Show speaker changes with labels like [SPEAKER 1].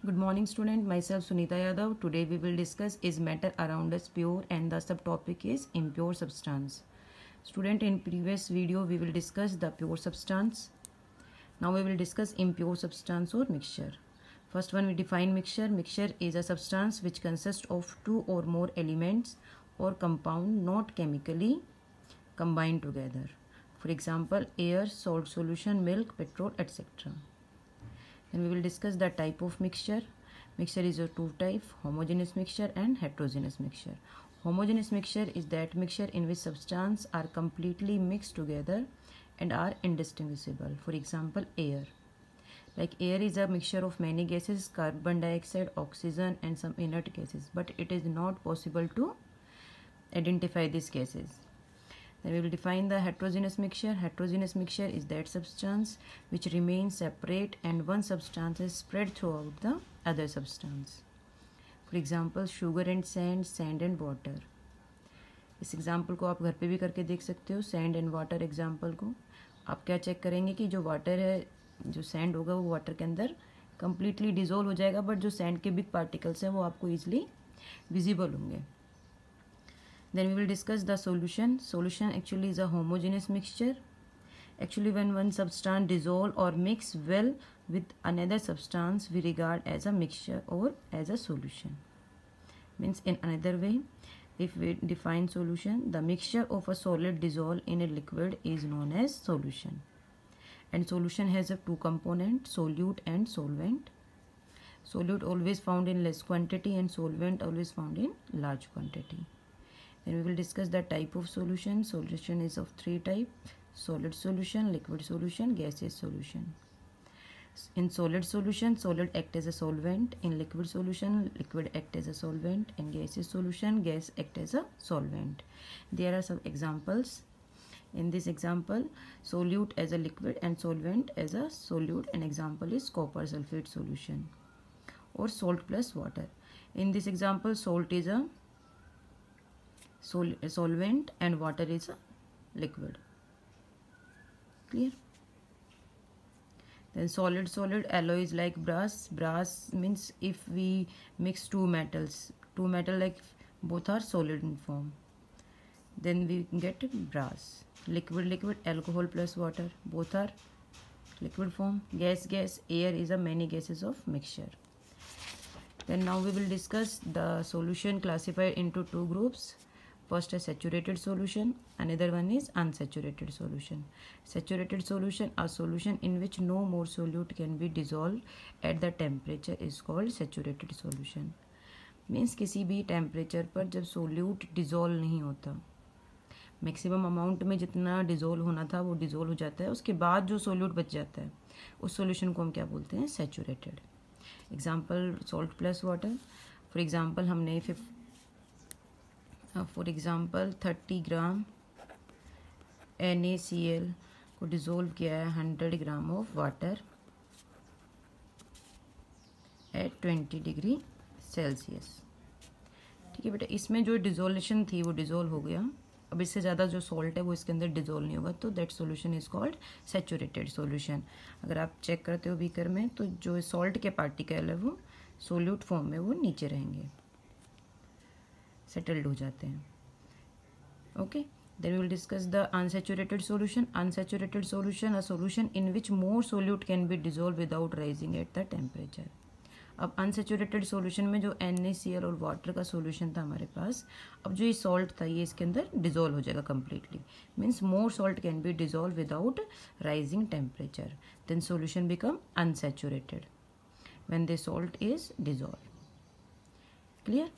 [SPEAKER 1] Good morning student, myself Sunita Yadav. Today we will discuss is matter around us pure and the subtopic is impure substance. Student, in previous video we will discuss the pure substance. Now we will discuss impure substance or mixture. First one we define mixture. Mixture is a substance which consists of two or more elements or compound not chemically combined together. For example, air, salt solution, milk, petrol, etc. Then we will discuss the type of mixture. Mixture is of two types, homogeneous mixture and heterogeneous mixture. Homogeneous mixture is that mixture in which substances are completely mixed together and are indistinguishable. For example, air. Like air is a mixture of many gases, carbon dioxide, oxygen and some inert gases, but it is not possible to identify these gases. Then we will define the heterogeneous mixture. Heterogeneous mixture is that substance which remains separate and one substance is spread throughout the other substance. For example, sugar and sand, sand and water. इस example को आप घर पे भी करके देख सकते हो. सैंड एंड वाटर एग्जाम्पल को आप क्या चेक करेंगे कि जो वाटर है, जो सैंड होगा वो वाटर के अंदर कम्प्लीटली डिजोल्व हो जाएगा, बट जो सैंड के बिग पार्टिकल्स हैं वो आपको ईजिली विजिबल होंगे. Then we will discuss the solution. Solution actually is a homogeneous mixture. Actually, when one substance dissolve or mix well with another substance, we regard as a mixture or as a solution. Means in another way, if we define solution, the mixture of a solid dissolved in a liquid is known as solution. And solution has a two components, solute and solvent. Solute always found in less quantity and solvent always found in large quantity. Then we will discuss the type of solution. Solution is of three types: solid solution, liquid solution, gaseous solution. In solid solution, solid act as a solvent. In liquid solution, liquid act as a solvent. In gaseous solution, gas act as a solvent. There are some examples. In this example, solute as a liquid and solvent as a solute. An example is copper sulfate solution or salt plus water. In this example, salt is a solvent and water is a liquid. Clear? Then solid alloys like brass. Brass means if we mix two metal like both are solid in form, then we get brass. Liquid alcohol plus water, both are liquid form. Gas air is a many gases of mixture. Then now we will discuss the solution classified into two groups. First a saturated solution, another one is unsaturated solution. Saturated solution, a solution in which no more solute can be dissolved at the temperature is called saturated solution. Means किसी भी temperature पर जब solute dissolve नहीं होता, maximum amount में जितना dissolve होना था वो डिज़ोल्व हो जाता है, उसके बाद जो सोल्यूट बच जाता है उस सॉल्यूशन को हम क्या बोलते हैं? Saturated. Example salt plus water. For example हमने 30 ग्राम NaCl को डिज़ोल्व किया है 100 gram of water at 20 degree Celsius. ठीक है बेटा, इसमें जो डिज़ोल्यूशन थी वो डिज़ोल्व हो गया. अब इससे ज़्यादा जो सॉल्ट है वो इसके अंदर डिज़ोल्व नहीं होगा, तो that solution is called saturated solution. अगर आप चेक करते हो बीकर में तो जो सॉल्ट के पार्टिकल है वो सोल्यूट फॉर्म में वो नीचे रहेंगे, सेटल्ड हो जाते हैं. Okay, then we will discuss the unsaturated solution. Unsaturated solution, a solution in which more solute can be dissolved without rising at the temperature. अब अनसेचुरेटेड सॉल्यूशन में जो NaCl और वाटर का सॉल्यूशन था हमारे पास, अब जो ये सॉल्ट था ये इसके अंदर डिजोल्व हो जाएगा completely. Means more salt can be dissolve without rising temperature. Then solution become unsaturated when the salt is dissolve. Clear?